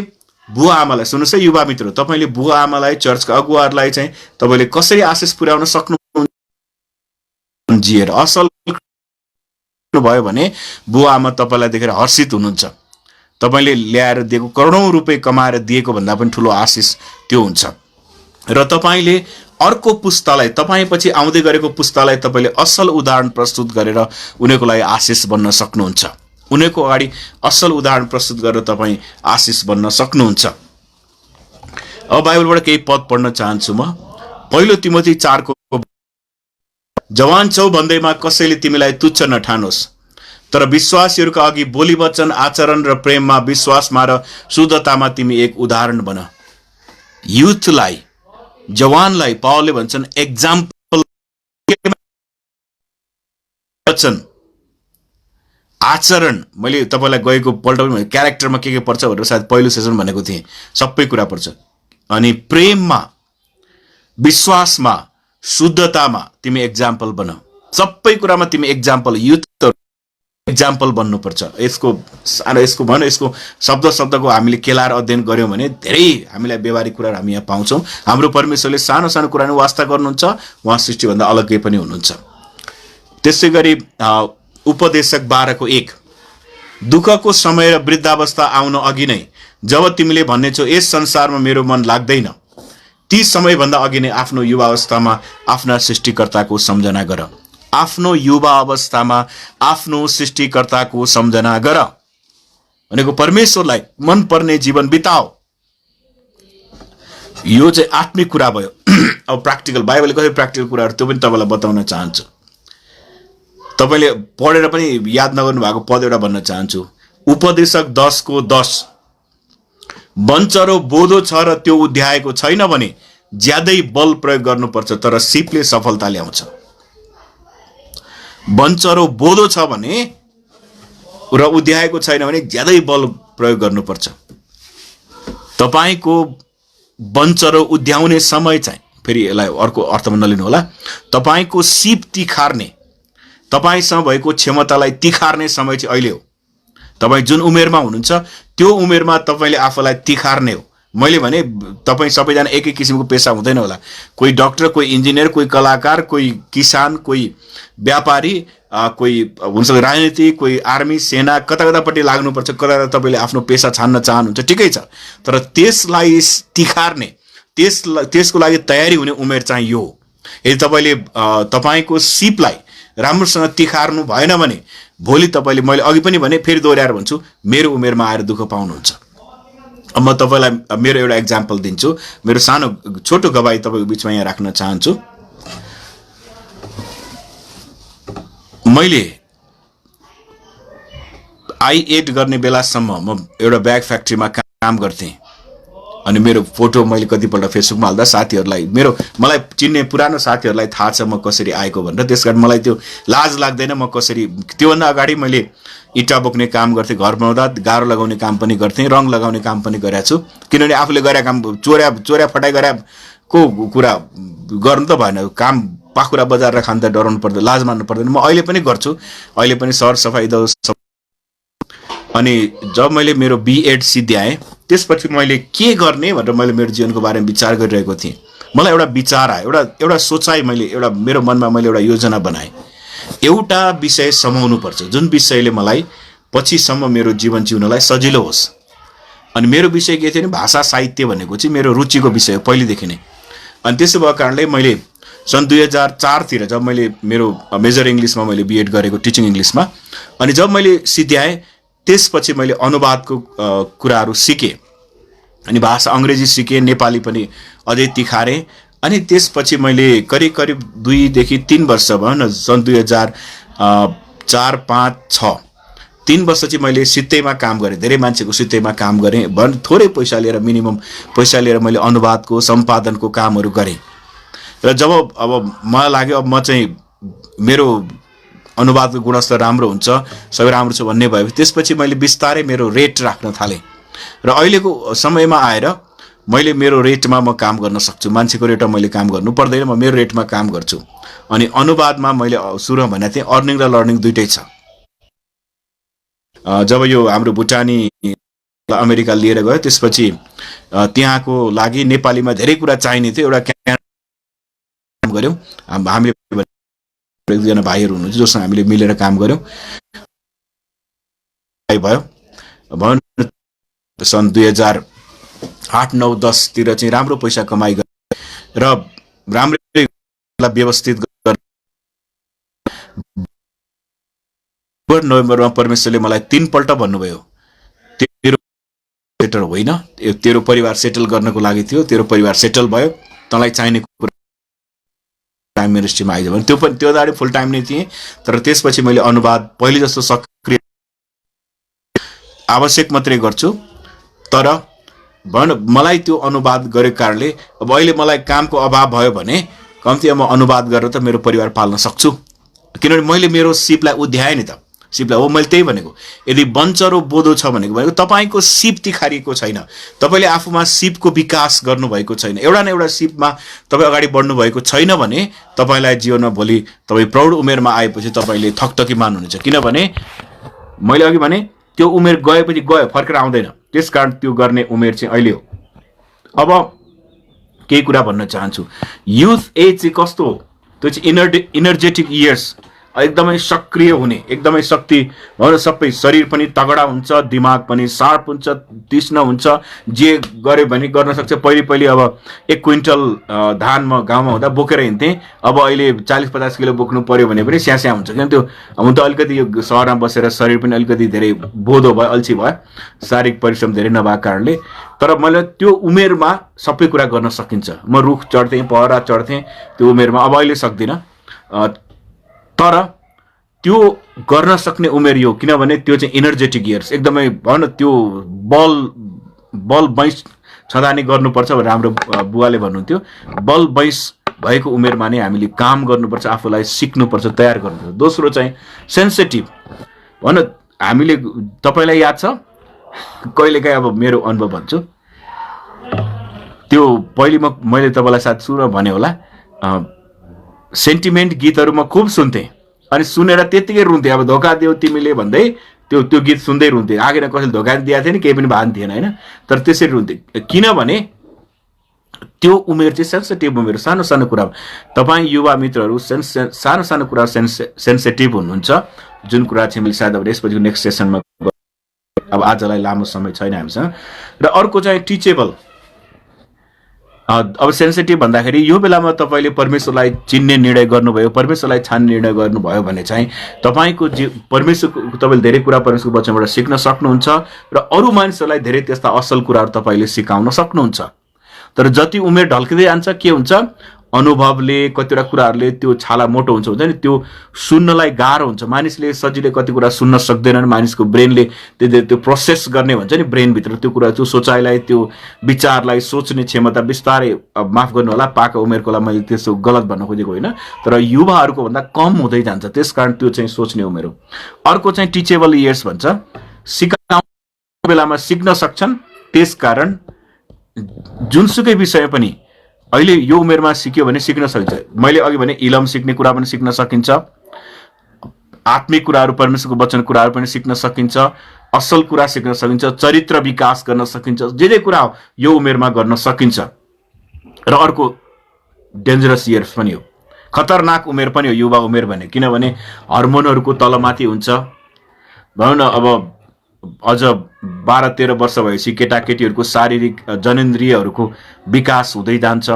बुवा आमालाई, सुन्नुहोस् है युवा मित्र, तपाईँले बुवा आमालाई, चर्चका अगुवाहरूलाई चाहिँ तपाईँले कसरी आशिष पुर्याउन सक्नुहुन्छ जिएर असल भयो भने बुवा आमा तपाईँलाई देखेर हर्षित हुनुहुन्छ। तपाईँले ल्याएर दिएको करोडौँ रुपियाँ कमाएर दिएको भन्दा पनि ठुलो आशिष त्यो हुन्छ। र तपाईँले अर्को पुस्तालाई, तपाईँपछि आउँदै गरेको पुस्तालाई तपाईँले असल उदाहरण प्रस्तुत गरेर उनीहरूको लागि आशिष बन्न सक्नुहुन्छ। उनीहरूको अगाडि असल उदाहरण प्रस्तुत गरेर तपाईँ आशिष बन्न सक्नुहुन्छ। अब बाइबलबाट केही पद पढ्न चाहन्छु म। 1 तिमोथी 4 जवान छौ भन्दैमा कसैले तिमीलाई तुच्छ नठानोस्, तर विश्वासीहरूका अघि बोली वचन, आचरण र प्रेममा, विश्वासमा र शुद्धतामा तिमी एक उदाहरण बन। युथलाई, जवानलाई पावलले भन्छन् एक्जाम्पल, वचन, आचरण। मैले तपाईँलाई गएको पल्ट पनि क्यारेक्टरमा के पर्छ भनेर सायद पहिलो सेसन भनेको थिएँ, सबै कुरा पर्छ। अनि प्रेममा, विश्वासमा, शुद्धतामा तिमी एक्जाम्पल बन। सबै कुरामा तिमी एक्जाम्पल, युथ एक्जाम्पल बन्नुपर्छ। यसको शब्दको हामीले केलाएर अध्ययन गऱ्यौँ भने धेरै हामीलाई व्यवहारिक कुराहरू हामी यहाँ पाउँछौँ। हाम्रो परमेश्वरले सानो सानो कुरामा वास्ता गर्नुहुन्छ, उहाँ सृष्टिभन्दा अलग्गै पनि हुनुहुन्छ। त्यसै गरी उपदेशक 12:1 दुःखको समय र वृद्धावस्था आउन अघि नै जब तिमीले भन्नेछौ यस संसारमा मेरो मन लाग्दैन, ती समयभन्दा अघि नै आफ्नो युवा अवस्थामा आफ्ना सृष्टिकर्ताको सम्झना गर। आफ्नो युवा अवस्थामा आफ्नो सृष्टिकर्ताको सम्झना गर भनेको परमेश्वरलाई मनपर्ने जीवन बिताओ। यो चाहिँ आत्मिक कुरा भयो। अब प्र्याक्टिकल, बाइबलले कसरी प्र्याक्टिकल कुराहरू त्यो पनि तपाईँलाई बताउन चाहन्छु। तपाईँले पढेर पनि याद नगर्नु भएको पद एउटा भन्न चाहन्छु। उपदेशक 10:10 वनचरो बोधो छ र त्यो उध्याएको छैन भने ज्यादै बल प्रयोग गर्नुपर्छ, तर सिपले सफलता ल्याउँछ। वनचरो बोधो छ भने र उध्याएको छैन भने ज्यादै बल प्रयोग गर्नुपर्छ। तपाईँको वनचरो उध्याउने समय चाहिँ, फेरि यसलाई अर्को अर्थमा नलिनु होला, तपाईँको सिप तिखार्ने, तपाईसँग भएको क्षमतालाई तिखार्ने समय चाहिँ अहिले हो। तपाईँ जुन उमेरमा हुनुहुन्छ त्यो उमेरमा तपाईँले आफूलाई तिखार्ने हो। मैले भने तपाईँ सबैजना एकै किसिमको पेसा हुँदैन होला। कोही डाक्टर, कोही इन्जिनियर, कोही कलाकार, कोही किसान, कोही व्यापारी, कोही हुन्छ राजनीति, कोही आर्मी, सेना, कता कतापट्टि लाग्नुपर्छ, कता तपाईँले आफ्नो पेसा छान्न चाहनुहुन्छ, ठिकै छ। तर त्यसलाई तिखार्ने, त्यसको लागि तयारी हुने उमेर चाहिँ यो हो। यदि तपाईँले तपाईँको सिपलाई राम्रोसँग तिखार्नु भएन भने भोलि तपाईँले, मैले अघि पनि भने, फेरि दोहोऱ्याएर भन्छु, मेरो उमेरमा आएर दुःख पाउनुहुन्छ। अब म तपाईँलाई मेरो एउटा इक्जाम्पल दिन्छु। मेरो सानो छोटो गवाही तपाईँको बिचमा यहाँ राख्न चाहन्छु। मैले I8 गर्ने बेलासम्म म एउटा ब्याग फ्याक्ट्रीमा काम गर्थेँ। अनि मेरो फोटो मैले कतिपल्ट फेसबुकमा हाल्दा साथीहरूलाई, मलाई चिन्ने पुरानो साथीहरूलाई थाहा छ म कसरी आएको भनेर। त्यसकारण मलाई त्यो लाज लाग्दैन। म कसरी, त्योभन्दा अगाडि मैले इँटा बोक्ने काम गर्थेँ, घर बनाउँदा गाह्रो लगाउने काम पनि गर्थेँ, रङ लगाउने काम पनि गरेको छु। किनभने आफूले गरेको काम चोर्या फटाइ गरेको कुरा गर्नु त भएन। काम पाखुरा बजारेर खान त डराउनु पर्दैन, लाज मान्नु पर्दैन। म अहिले पनि गर्छु, अहिले पनि सरसफाइ। अनि जब मैले मेरो B.Ed सिद्ध्याएँ त्यसपछि मैले के गर्ने भनेर मैले मेरो जीवनको बारेमा विचार गरिरहेको थिएँ। मलाई एउटा विचार आयो, एउटा सोचाइ, मैले मेरो मनमा मैले एउटा योजना बनाएँ। एउटा विषय समाउनु पर्छ जुन विषयले मलाई पछिसम्म मेरो जीवन जिउनलाई सजिलो होस्। अनि मेरो विषय के थियो भने भाषा साहित्य भनेको चाहिँ मेरो रुचिको विषय हो पहिलेदेखि नै। अनि त्यसो भएको कारणले मैले सन् 2004 तिर जब मैले मेरो मेजर इङ्ग्लिसमा मैले B.Ed गरेको, टिचिङ इङ्ग्लिसमा, अनि जब मैले सिद्ध्याएँ त्यसपछि मैले अनुवादको कुराहरू सिकेँ। अनि भाषा अङ्ग्रेजी सिकेँ, नेपाली पनि अझै तिखारेँ। अनि त्यसपछि मैले करिब 2 देखि 3 वर्ष भयो न, सन् 2004, 5, 6 3 वर्ष चाहिँ मैले सित्तैमा काम गरेँ। धेरै मान्छेको सित्तैमा काम गरेँ। थोरै पैसा लिएर, मिनिमम पैसा लिएर मैले अनुवादको, सम्पादनको कामहरू गरेँ। र जब अब मलाई लाग्यो अब म चाहिँ मेरो अनुवादको गुणस्तर राम्रो हुन्छ, सबै राम्रो छ भन्ने भयो, त्यसपछि मैले बिस्तारै मेरो रेट राख्न थालेँ। र अहिलेको समयमा आएर मैले मेरो रेटमा म काम गर्न सक्छु। मान्छेको रेटमा मैले काम गर्नु पर्दैन, म मेरो रेटमा काम गर्छु। अनि अनुवादमा मैले सुरुमा भनेको थिएँ अर्निङ र लर्निङ दुइटै छ। जब यो हाम्रो भुटानी अमेरिका लिएर गयो त्यसपछि त्यहाँको लागि नेपालीमा धेरै कुरा चाहिने थियो। एउटा काम गऱ्यौँ, हामीले एक दुईजना भाइहरू हुनुहुन्छ जोसँग हामीले मिलेर काम गऱ्यौँ। भयो सन् 2008, 9, 10 तिर चाहिँ राम्रो पैसा कमाइ गरेर र राम्रै व्यवस्थित गरेर नोभेम्बरमा परमेश्वरले मलाई 3 पल्ट भन्नुभयो, तेरो सेटल होइन, तेरो परिवार सेटल गर्नको लागि थियो, तेरो परिवार सेटल भयो, तँलाई चाहिने कुरा टाइम मिनिस्ट्रीमा आइज भने। त्यो अगाडि फुल टाइम नै थिएँ। तर त्यसपछि मैले अनुवाद पहिले जस्तो सक्रिय आवश्यक मात्रै गर्छु। तर मलाई त्यो अनुवाद गरेको कारणले अब अहिले मलाई कामको अभाव भयो भने कम्ती म अनुवाद गरेर त मेरो परिवार पाल्न सक्छु। किनभने मैले मेरो सिपलाई उध्याएँ नि त। सिपलाई हो, मैले त्यही भनेको। यदि बन्चरो बोधो छ भनेको तपाईँको सिप तिखारिएको छैन, तपाईँले आफूमा सिपको विकास गर्नुभएको छैन, एउटा न एउटा सिपमा तपाईँ अगाडि बढ्नु भएको छैन भने तपाईँलाई जीवनमा भोलि तपाईँ प्रौढ उमेरमा आएपछि तपाईँले थकथकी मान्नुहुनेछ। किनभने मैले अघि भने त्यो उमेर गएपछि गयो, फर्केर आउँदैन। त्यसकारण त्यो गर्ने उमेर चाहिँ अहिले हो। अब केही कुरा भन्न चाहन्छु। युथ एज चाहिँ कस्तो हो? त्यो चाहिँ इनर्जेटिक इयर्स, एकदमै सक्रिय हुने, एकदमै शक्ति भएर सबै शरीर पनि तगडा हुन्छ, दिमाग पनि शार्प हुन्छ, तीक्ष्ण हुन्छ, जे गरे भने गर्न सक्छ। पहिले अब 1 क्विन्टल धान म गाउँमा हुँदा बोकेर हिँड्थेँ, अब अहिले 40-50 किलो बोक्नु पर्यो भने पनि स्यास्या हुन्छ। किन त्यो हुन त अलिकति यो सहरमा बसेर शरीर पनि अलिकति धेरै बोधो भयो, अल्छी भयो, शारीरिक परिश्रम धेरै नभएको कारणले। तर मैले त्यो उमेरमा सबै कुरा गर्न सकिन्छ। म रुख चढ्थेँ, पहरा चढ्थेँ त्यो उमेरमा, अब अहिले सक्दिनँ। तर त्यो गर्न सक्ने उमेर यो, किनभने त्यो चाहिँ इनर्जेटिक इयर्स, एकदमै भन त्यो बल बैंस छँदा नि गर्नुपर्छ भनेर हाम्रो बुवाले भन्नुहुन्थ्यो। बल बैंस भएको उमेरमा नै हामीले काम गर्नुपर्छ, आफूलाई सिक्नुपर्छ, तयार गर्नुपर्छ। दोस्रो चाहिँ सेन्सिटिभ भन। हामीले, तपाईँलाई याद छ कहिलेकाहीँ, अब मेरो अनुभव भन्छु, त्यो पहिले मैले तपाईँलाई सायद सुरुमा भने होला, सेन्टिमेन्ट गीतहरू म खुब सुन्थेँ। अनि सुनेर त्यतिकै रुन्थे, अब धोका दियो तिमीले भन्दै त्यो त्यो गीत सुन्दै रुन्थे। आगेर कसैले धोका दिएको थिएन, केही पनि भान थिएन होइन, तर त्यसरी रुन्थे। किनभने त्यो उमेर चाहिँ सेन्सिटिभ उमेर, सानो सानो कुरा। तपाईँ युवा मित्रहरू सानो सानो कुरा सेन्सिटिभ हुनुहुन्छ, जुन कुरा चाहिँ मैले सायद अब यसपछि नेक्स्ट सेसनमा, अब आजलाई लामो समय छैन हामीसँग। र अर्को चाहिँ टिचेबल। अब सेन्सिटिभ भन्दाखेरि यो बेलामा तपाईँले परमेश्वरलाई चिन्ने निर्णय गर्नुभयो, परमेश्वरलाई छान्ने निर्णय गर्नुभयो भने चाहिँ तपाईँको परमेश्वरको तपाईँले धेरै कुरा परमेश्वरको वचनबाट सिक्न सक्नुहुन्छ र अरू मानिसहरूलाई धेरै त्यस्ता असल कुराहरू तपाईँले सिकाउन सक्नुहुन्छ। तर जति उमेर ढल्किँदै जान्छ के हुन्छ, अनुभवले कतिवटा कुराहरूले त्यो छाला मोटो हुन्छ नि, त्यो सुन्नलाई गाह्रो हुन्छ। मानिसले सजिलै कति कुरा सुन्न सक्दैनन्, मानिसको ब्रेनले त्यो प्रोसेस गर्ने भन्छ नि, ब्रेनभित्र त्यो कुरा, त्यो सोचाइलाई, त्यो विचारलाई सोच्ने क्षमता बिस्तारै, माफ गर्नु होला पाका उमेरकोलाई मैले त्यसो गलत भन्न खोजेको होइन, तर युवाहरूको भन्दा कम हुँदै जान्छ, त्यसकारण त्यो चाहिँ सोच्ने उमेर हो। अर्को चाहिँ टिचेबल इयर्स भन्छ, सिकाउने बेलामा सिक्न सक्छन्, त्यसकारण जुनसुकै विषय पनि अहिले यो उमेरमा सिक्यो भने सिक्न सकिन्छ। मैले अघि भने इलम सिक्ने कुरा पनि सिक्न सकिन्छ, आत्मिक कुराहरू परमेश्वरको वचन कुराहरू पनि सिक्न सकिन्छ, असल कुरा सिक्न सकिन्छ, चरित्र विकास गर्न सकिन्छ, जे कुरा हो यो उमेरमा गर्न सकिन्छ। र अर्को डेन्जरस इयर्स पनि हो, खतरनाक उमेर पनि हो युवा उमेर भने, किनभने हर्मोनहरूको तलमाथि हुन्छ। भनौँ न अब अझ 12-13 वर्ष भएपछि केटाकेटीहरूको शारीरिक जनेन्द्रियहरूको विकास हुँदै जान्छ,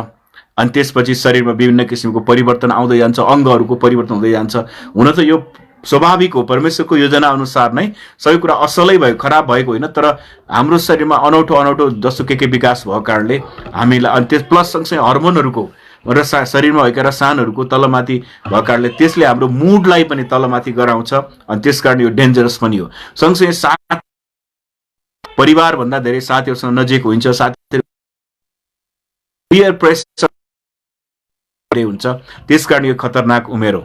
अनि त्यसपछि शरीरमा विभिन्न किसिमको परिवर्तन आउँदै जान्छ, अङ्गहरूको परिवर्तन हुँदै जान्छ। हुन त यो स्वाभाविक हो, परमेश्वरको योजना अनुसार नै सबै कुरा असलै भयो, खराब भएको होइन, तर हाम्रो शरीरमा अनौठो अनौठो जस्तो के विकास भएको कारणले हामीलाई, अनि त्यस प्लस सँगसँगै हर्मोनहरूको र शरीरमा भएका रसायनहरूको तलमाथि भएको कारणले त्यसले हाम्रो मुडलाई पनि तलमाथि गराउँछ, अनि त्यसकारण यो डेन्जरस पनि हो। सँगसँगै साथ परिवारभन्दा धेरै साथीहरूसँग नजिक हुन्छ, साथीहरू पियर प्रेसर हुन्छ, त्यसकारण यो खतरनाक उमेर हो।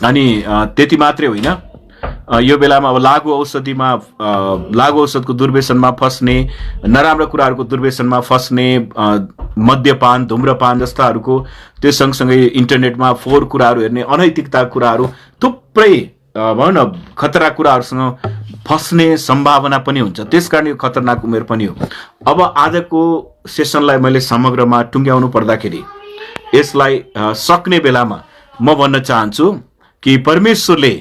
अनि त्यति मात्रै होइन, यो बेलामा अब लागु औषधको दुर्व्यसनमा फस्ने, नराम्रो कुराहरूको दुर्व्यसनमा फस्ने, मद्यपान धुम्रपान जस्ताहरूको, त्यो सँगसँगै इन्टरनेटमा फोहोर कुराहरू हेर्ने, अनैतिकता कुराहरू, थुप्रै भनौँ न खतरा कुराहरूसँग फस्ने सम्भावना पनि हुन्छ, त्यसकारण यो खतरनाक उमेर पनि हो। अब आजको सेसनलाई मैले समग्रमा टुङ्ग्याउनु पर्दाखेरि यसलाई सक्ने बेलामा म भन्न चाहन्छु कि परमेश्वरले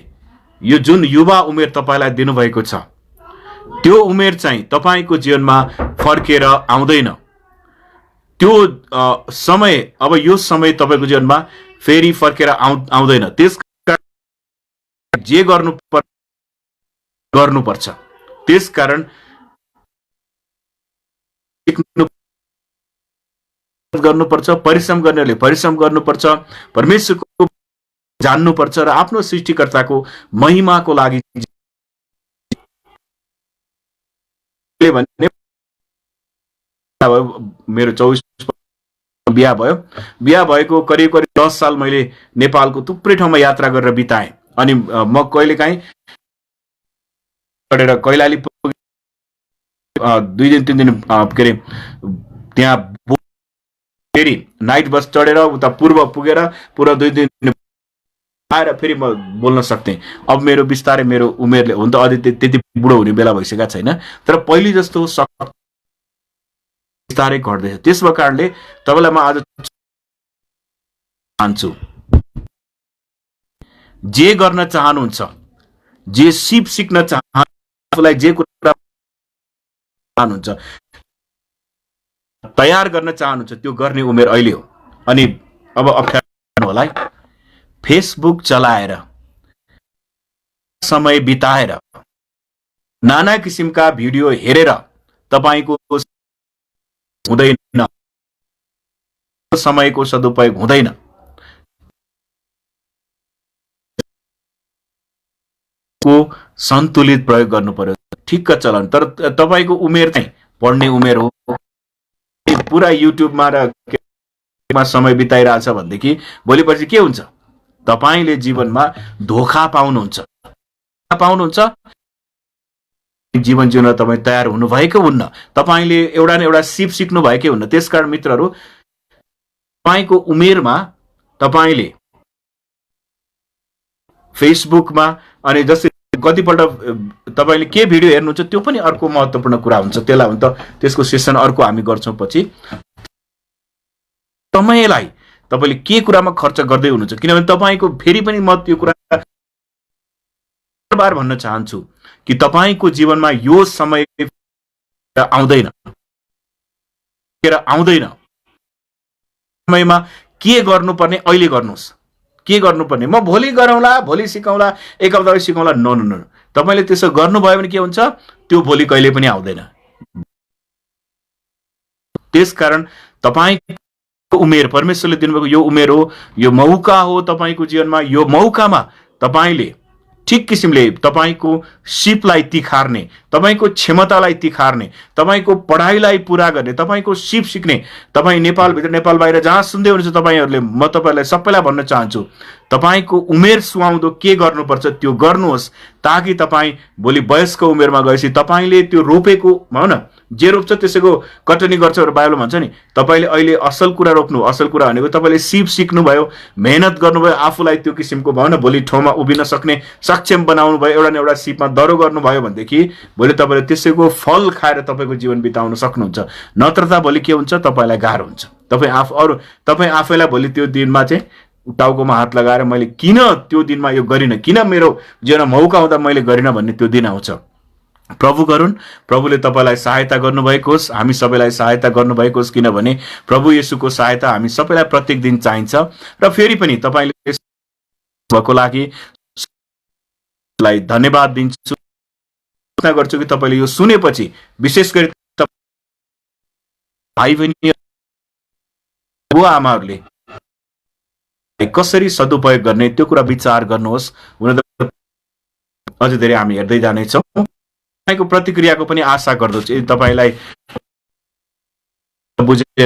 यो जुन युवा उमेर तपाईँलाई दिनुभएको छ, त्यो उमेर चाहिँ तपाईँको जीवनमा फर्केर आउँदैन। त्यो समय, अब यो समय तपाईँको जीवनमा फेरि फर्केर आउँदैन। त्यसकारण जे गर्नुपर्छ, त्यसकारण गर्नुपर्छ, परिश्रम गर्नेले परिश्रम गर्नुपर्छ, परमेश्वरको जान्नुपर्छ र आफ्नो सृष्टिकर्ताको महिमाको लागि भने। मेरो 24 बिहा भयो, बिहा भएको करिब 10 साल मैले नेपालको थुप्रै ठाउँमा यात्रा गरेर बिताएँ। अनि म कहिलेकाहीँ कैलाली 2 दिन 3 दिन के अरे त्यहाँ फेरि नाइट बस चढेर उता पूर्व पुगेर पुरा 2 दिन आएर फेरि म बोल्न सक्थेँ। अब मेरो बिस्तारै मेरो उमेरले, हुन त अझै त्यति बुढो हुने बेला भइसकेका छैन, तर पहिले जस्तो बिस्तारै घट्दैछ। त्यसको कारणले तपाईँलाई म आज चाहन्छु, जे गर्न चाहनुहुन्छ, जे सिक्न चाहनुहुन्छ, जे कुरा चाहनुहुन्छ, तयार गर्न चाहनुहुन्छ, त्यो गर्ने उमेर अहिले हो। अनि अब अप्ठ्यारो होला, फेसबुक चलाएर समय बिताएर नाना किसिमका भिडियो हेरेर तपाईको हुँदैन, समयको सदुपयोग हुँदैन। को सन्तुलित प्रयोग गर्नु पर्यो, ठिक्क चलाउनु। तर तपाईको उमेर चाहिँ पढ्ने उमेर हो, पुरा युट्युबमा र समय बिताइरहेछ भनेदेखि भोलिपछि के हुन्छ, तपाईले जीवनमा धोखा पाउनुहुन्छ, जीवन जिउन तपाईँ तयार हुनु भएको हुन्न, तपाईले एउटा न एउटा सिप सिक्नु भएकै हुन्न। त्यसकारण मित्रहरू, तपाईको उमेरमा तपाईले फेसबुकमा, अनि जस्तै कतिपल्ट तपाईँले के भिडियो हेर्नुहुन्छ त्यो पनि अर्को महत्त्वपूर्ण कुरा हुन्छ। त्यसलाई हुन त त्यसको सेसन अर्को हामी गर्छौँ पछि। समयलाई तपाईँले के कुरामा खर्च गर्दै हुनुहुन्छ, किनभने तपाईँको फेरि पनि म त्यो कुरा बार भन्न चाहन्छु कि तपाईँको जीवनमा यो समय आउँदैन, समयमा के गर्नुपर्ने अहिले गर्नुहोस्। के गर्नुपर्ने म भोलि गरौँला, भोलि सिकाउँला, एक हप्तापछि सिकाउँला, नो नो नो। तपाईँले त्यसो गर्नुभयो भने के हुन्छ, त्यो भोलि कहिले पनि आउँदैन। त्यसकारण तपाईँको उमेर परमेश्वरले दिनुभएको यो उमेर हो, यो मौका हो तपाईँको जीवनमा। यो मौकामा तपाईँले ठिक किसिमले तपाईँको सिपलाई तिखार्ने, तपाईँको क्षमतालाई तिखार्ने, तपाईँको पढाइलाई पुरा गर्ने, तपाईँको सिप सिक्ने। तपाईँ नेपालभित्र नेपाल बाहिर जहाँ सुन्दै हुनुहुन्छ तपाईँहरूले, म तपाईँहरूलाई सबैलाई भन्न चाहन्छु, तपाईँको उमेर सुहाउँदो के गर्नुपर्छ त्यो गर्नुहोस्, ताकि तपाईँ भोलि वयस्क उमेरमा गएपछि तपाईँले त्यो रोपेको भनौँ न, जे रोप्छ त्यसैको कटनी गर्छ भनेर बाइबलमा भन्छ नि। तपाईँले अहिले असल कुरा रोप्नु, असल कुरा भनेको तपाईँले सिप सिक्नुभयो, मेहनत गर्नुभयो, आफूलाई त्यो किसिमको भनौँ न भोलि ठाउँमा उभिन सक्ने सक्षम बनाउनु भयो, एउटा न एउटा सिपमा दरो गर्नुभयो भनेदेखि भोलि तपाईँले त्यसैको फल खाएर तपाईँको जीवन बिताउन सक्नुहुन्छ। नत्र त भोलि के हुन्छ, तपाईँलाई गाह्रो हुन्छ। तपाईँ आफैलाई भोलि त्यो दिनमा चाहिँ टाउकोमा हात लगाएर मैले किन त्यो दिनमा यो गरिनँ, किन मेरो जीवनमा मौका हुँदा मैले गरिनँ भन्ने त्यो दिन आउँछ। प्रभु गरून्, प्रभुले तपाईँलाई सहायता गर्नुभएको होस्, हामी सबैलाई सहायता गर्नुभएको होस्, किनभने प्रभु येशूको सहायता हामी सबैलाई प्रत्येक दिन चाहिन्छ। र फेरि पनि तपाईँले भएको लागि धन्यवाद दिन्छु। प्रार्थना गर्छु कि तपाईँले यो सुनेपछि विशेष गरी भाइ बहिनी बुवा आमाहरूले कसरी सदुपयोग गर्ने त्यो कुरा विचार गर्नुहोस्। हुन त अझ धेरै हामी हेर्दै जानेछौँ। तपाईँको प्रतिक्रियाको पनि आशा गर्दछु। यदि तपाईँलाई बुझे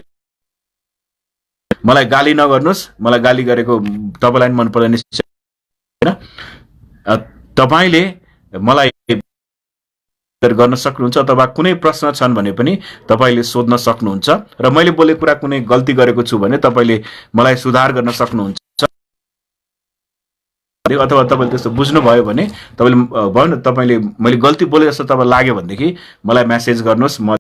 मलाई गाली नगर्नुहोस्, मलाई गाली गरेको तपाईँलाई मन पर्दैन निश्चय हैन। तपाईँले मलाई गर्न सक्नुहुन्छ अथवा कुनै प्रश्न छन् भने पनि तपाईँले सोध्न सक्नुहुन्छ, र मैले बोलेको कुरा कुनै गल्ती गरेको छु भने तपाईँले मलाई सुधार गर्न सक्नुहुन्छ, अथवा तपाईँले त्यस्तो बुझ्नुभयो भने तपाईँले भयो न, तपाईँले मैले गल्ती बोले जस्तो तपाईँलाई लाग्यो भनेदेखि मलाई मेसेज गर्नुहोस्। म